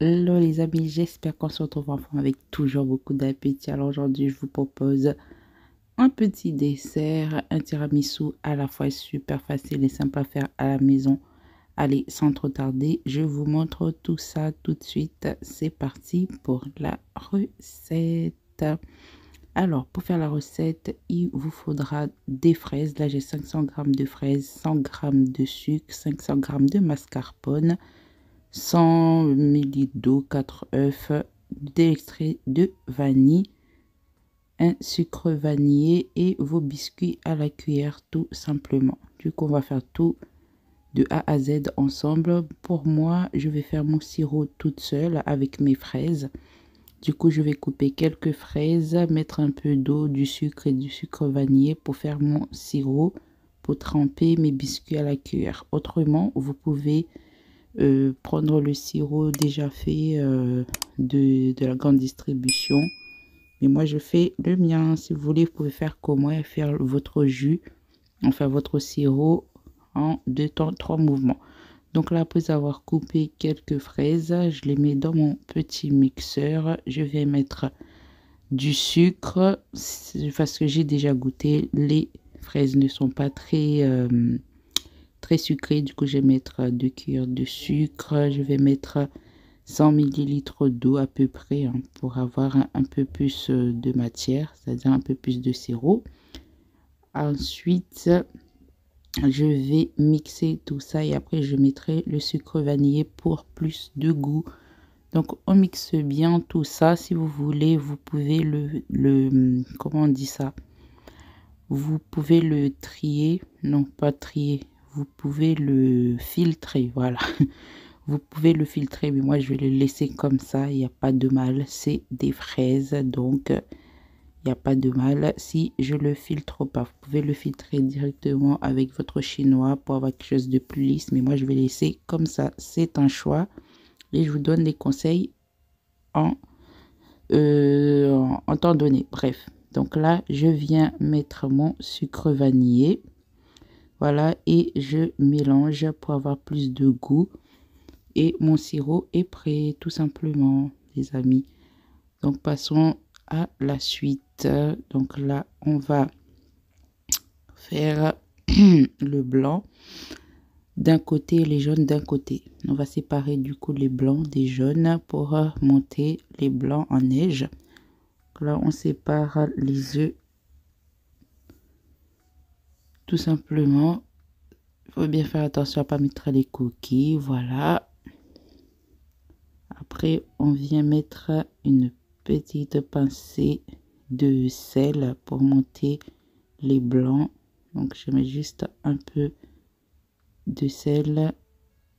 Hello les amis, j'espère qu'on se retrouve enfin avec toujours beaucoup d'appétit. Alors aujourd'hui, je vous propose un petit dessert, un tiramisu à la fois super facile et simple à faire à la maison. Allez, sans trop tarder, je vous montre tout ça tout de suite. C'est parti pour la recette. Alors, pour faire la recette, il vous faudra des fraises. Là, j'ai 500 g de fraises, 100 g de sucre, 500 g de mascarpone, 100 ml d'eau, 4 œufs, d'extrait de vanille, un sucre vanillé et vos biscuits à la cuillère tout simplement. Du coup, on va faire tout de A à Z ensemble. Pour moi, je vais faire mon sirop toute seule avec mes fraises. Du coup, je vais couper quelques fraises, mettre un peu d'eau, du sucre et du sucre vanillé pour faire mon sirop, pour tremper mes biscuits à la cuillère. Autrement, vous pouvez prendre le sirop déjà fait de la grande distribution. Mais moi, je fais le mien. Si vous voulez, vous pouvez faire comme moi et faire votre jus, enfin votre sirop en 2 temps, 3 mouvements. Donc là, après avoir coupé quelques fraises, je les mets dans mon petit mixeur. Je vais mettre du sucre parce que j'ai déjà goûté. Les fraises ne sont pas très sucrées. Du coup, je vais mettre 2 cuillères de sucre. Je vais mettre 100 ml d'eau à peu près pour avoir un peu plus de matière, c'est-à-dire un peu plus de sirop. Ensuite, je vais mixer tout ça et après je mettrai le sucre vanillé pour plus de goût. Donc on mixe bien tout ça. Si vous voulez, vous pouvez comment on dit ça, vous pouvez le trier, non pas trier, vous pouvez le filtrer, voilà. Vous pouvez le filtrer, mais moi je vais le laisser comme ça, il n'y a pas de mal, c'est des fraises, donc il n'y a pas de mal si je le filtre pas. Vous pouvez le filtrer directement avec votre chinois pour avoir quelque chose de plus lisse. Mais moi, je vais laisser comme ça. C'est un choix. Et je vous donne les conseils en temps donné. Bref. Donc là, je viens mettre mon sucre vanillé. Voilà. Et je mélange pour avoir plus de goût. Et mon sirop est prêt, tout simplement, les amis. Donc, passons à la suite. Donc là, on va faire le blanc d'un côté et les jaunes d'un côté. On va séparer du coup les blancs des jaunes pour monter les blancs en neige. Donc là, on sépare les œufs tout simplement. Il faut bien faire attention à ne pas mettre les coquilles. Voilà. Après, on vient mettre une petite pincée de sel pour monter les blancs. Donc je mets juste un peu de sel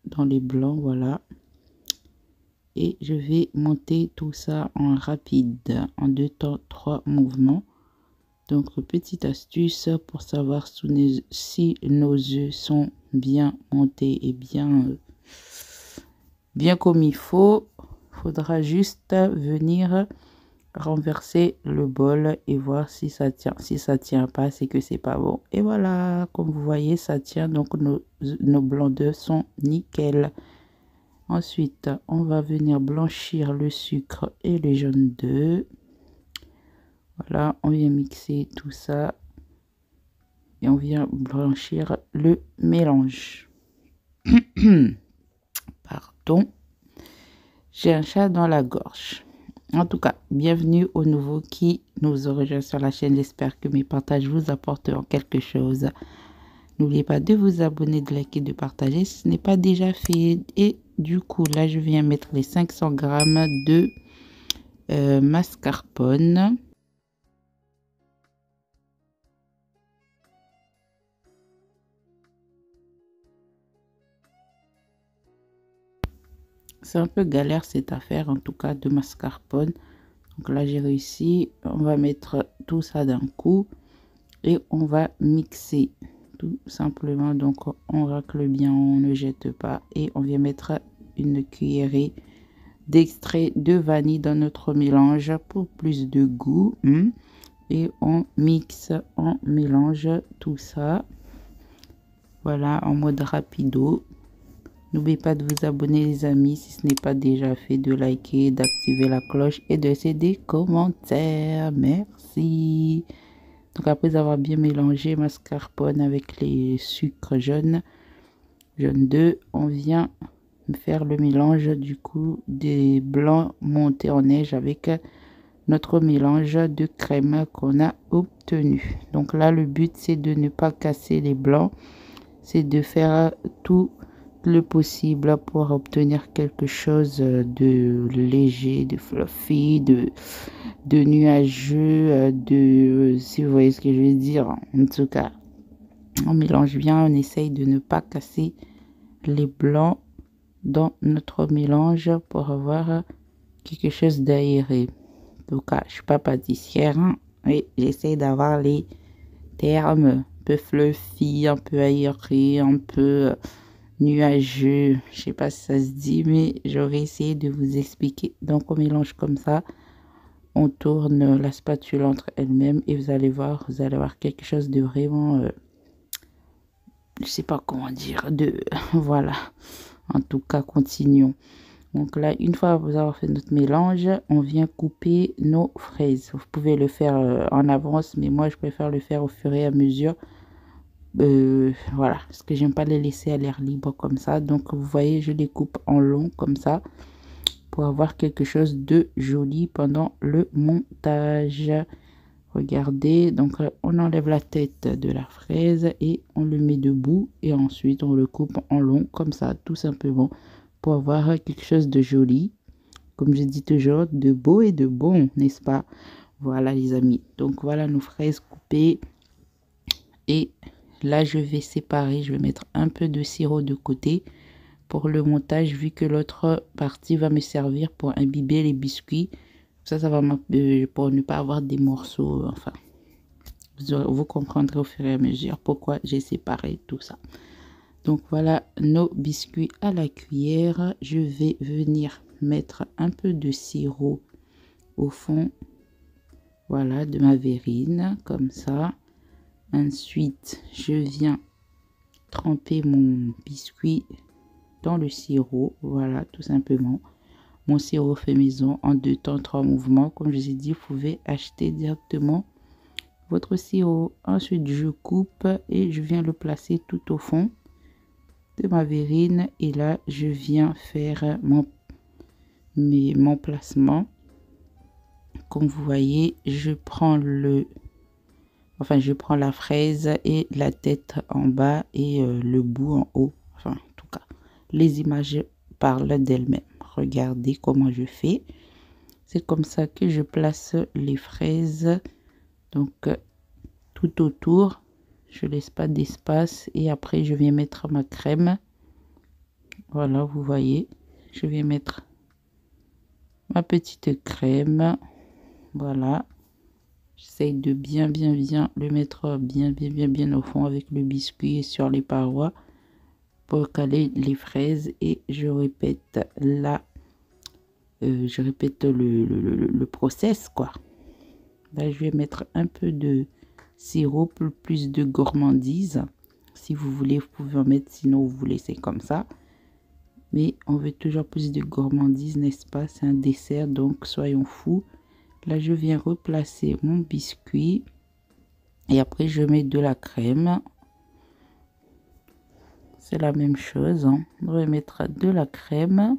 dans les blancs, voilà. Et je vais monter tout ça en rapide, en 2 temps, 3 mouvements. Donc petite astuce pour savoir si nos œufs sont bien montés et bien comme il faut. Faudra juste venir renverser le bol et voir si ça tient. Si ça tient pas, c'est que c'est pas bon. Et voilà, comme vous voyez, ça tient. Donc nos blancs d'œufs sont nickel. Ensuite, on va venir blanchir le sucre et les jaunes d'œufs. Voilà, on vient mixer tout ça et on vient blanchir le mélange. Pardon, j'ai un chat dans la gorge. En tout cas, bienvenue aux nouveaux qui nous ont rejoints sur la chaîne. J'espère que mes partages vous apporteront quelque chose. N'oubliez pas de vous abonner, de liker, de partager si ce n'est pas déjà fait. Et du coup, là, je viens mettre les 500 g de mascarpone. C'est un peu galère cette affaire, en tout cas, de mascarpone. Donc là, j'ai réussi. On va mettre tout ça d'un coup et on va mixer tout simplement. Donc, on racle bien, on ne jette pas. Et on vient mettre une cuillerée d'extrait de vanille dans notre mélange pour plus de goût. Et on mixe, on mélange tout ça. Voilà, en mode rapido. N'oubliez pas de vous abonner les amis si ce n'est pas déjà fait, de liker, d'activer la cloche et de laisser des commentaires. Merci. Donc après avoir bien mélangé mascarpone avec les sucres jaunes, jaune 2, on vient faire le mélange du coup des blancs montés en neige avec notre mélange de crème qu'on a obtenu. Donc là le but c'est de ne pas casser les blancs, c'est de faire tout le possible pour obtenir quelque chose de léger, de fluffy, de nuageux, si vous voyez ce que je veux dire. En tout cas, on mélange bien, on essaye de ne pas casser les blancs dans notre mélange pour avoir quelque chose d'aéré. En tout cas, je suis pas pâtissière, hein, et j'essaye d'avoir les termes un peu fluffy, un peu aéré, un peu nuageux. Je sais pas si ça se dit, mais je vais essayer de vous expliquer. Donc on mélange comme ça, on tourne la spatule entre elles-mêmes et vous allez voir quelque chose de vraiment je sais pas comment dire, voilà. En tout cas, continuons. Donc là, une fois vous avoir fait notre mélange, on vient couper nos fraises. Vous pouvez le faire en avance, mais moi je préfère le faire au fur et à mesure. Voilà, parce que j'aime pas les laisser à l'air libre comme ça. Donc vous voyez, je les coupe en long comme ça pour avoir quelque chose de joli pendant le montage. Regardez, donc on enlève la tête de la fraise et on le met debout et ensuite on le coupe en long comme ça, tout simplement, pour avoir quelque chose de joli, comme je dis toujours, de beau et de bon, n'est-ce pas? Voilà les amis, donc voilà nos fraises coupées. Et là je vais séparer, je vais mettre un peu de sirop de côté pour le montage, vu que l'autre partie va me servir pour imbiber les biscuits. Ça va pour ne pas avoir des morceaux, enfin vous comprendrez au fur et à mesure pourquoi j'ai séparé tout ça. Donc voilà nos biscuits à la cuillère. Je vais venir mettre un peu de sirop au fond, voilà, de ma verrine comme ça. Ensuite je viens tremper mon biscuit dans le sirop, voilà, tout simplement. Mon sirop fait maison en 2 temps 3 mouvements. Comme je vous ai dit, vous pouvez acheter directement votre sirop. Ensuite je coupe et je viens le placer tout au fond de ma verrine, et là je viens faire mon placement. Comme vous voyez, je prends la fraise et la tête en bas et le bout en haut. Enfin, en tout cas, les images parlent d'elles-mêmes. Regardez comment je fais. C'est comme ça que je place les fraises. Donc, tout autour, je laisse pas d'espace. Et après, je viens mettre ma crème. Voilà, vous voyez. Je vais mettre ma petite crème. Voilà. J'essaye de bien le mettre bien au fond avec le biscuit et sur les parois pour caler les fraises. Et je répète là, le process quoi. Là je vais mettre un peu de sirop pour plus de gourmandise. Si vous voulez, vous pouvez en mettre, sinon vous laissez comme ça. Mais on veut toujours plus de gourmandise, n'est-ce pas? C'est un dessert, donc soyons fous. Là je viens replacer mon biscuit et après je mets de la crème. C'est la même chose, hein. On va mettre de la crème.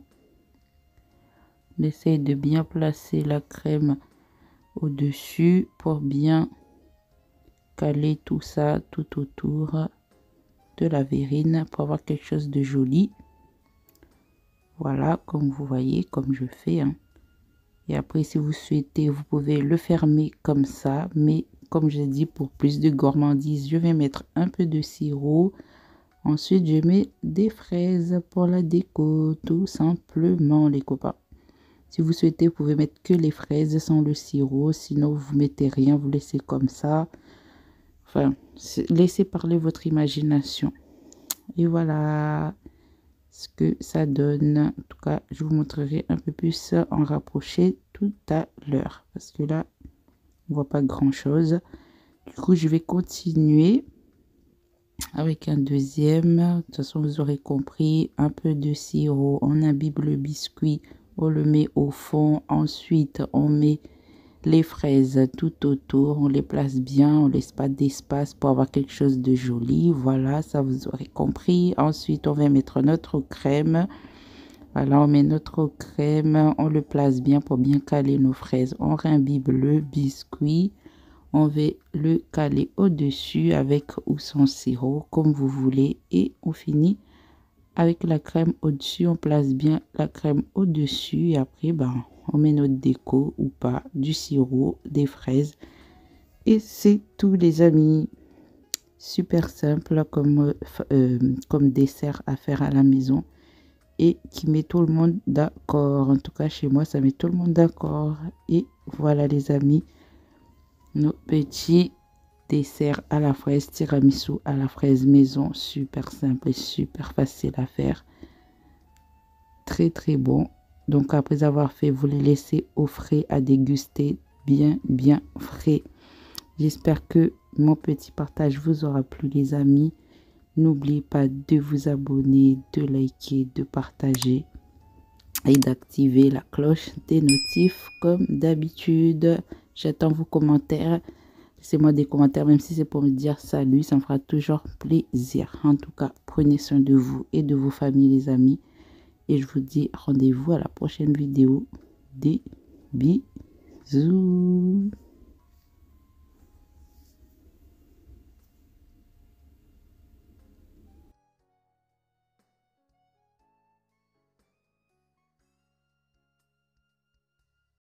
On essaye de bien placer la crème au dessus pour bien caler tout ça tout autour de la verrine pour avoir quelque chose de joli. Voilà, comme vous voyez, comme je fais, hein. Et après, si vous souhaitez, vous pouvez le fermer comme ça. Mais comme je dis, pour plus de gourmandise, je vais mettre un peu de sirop. Ensuite, je mets des fraises pour la déco, tout simplement, les copains. Si vous souhaitez, vous pouvez mettre que les fraises sans le sirop. Sinon, vous mettez rien, vous laissez comme ça. Enfin, laissez parler votre imagination. Et voilà ce que ça donne. En tout cas, je vous montrerai un peu plus en rapproché tout à l'heure, parce que là on voit pas grand chose. Du coup je vais continuer avec un deuxième. De toute façon, vous aurez compris, un peu de sirop, on imbibe le biscuit, on le met au fond. Ensuite, on met les fraises tout autour, on les place bien, on laisse pas d'espace pour avoir quelque chose de joli. Voilà, ça vous aurez compris. Ensuite, on va mettre notre crème. Voilà, on met notre crème, on le place bien pour bien caler nos fraises. On réimbibe le biscuit. On va le caler au-dessus avec ou sans sirop, comme vous voulez. Et on finit avec la crème au-dessus. On place bien la crème au-dessus. Et après, on met notre déco ou pas, du sirop, des fraises. Et c'est tout, les amis. Super simple comme dessert à faire à la maison. Et qui met tout le monde d'accord. En tout cas, chez moi, ça met tout le monde d'accord. Et voilà, les amis. Nos petits desserts à la fraise, tiramisu à la fraise maison, super simple et super facile à faire. Très très bon. Donc après avoir fait, vous les laissez au frais à déguster, bien frais. J'espère que mon petit partage vous aura plu, les amis. N'oubliez pas de vous abonner, de liker, de partager et d'activer la cloche des notifs comme d'habitude. J'attends vos commentaires. Laissez-moi des commentaires, même si c'est pour me dire salut, ça me fera toujours plaisir. En tout cas, prenez soin de vous et de vos familles, les amis. Et je vous dis rendez-vous à la prochaine vidéo. Des bisous.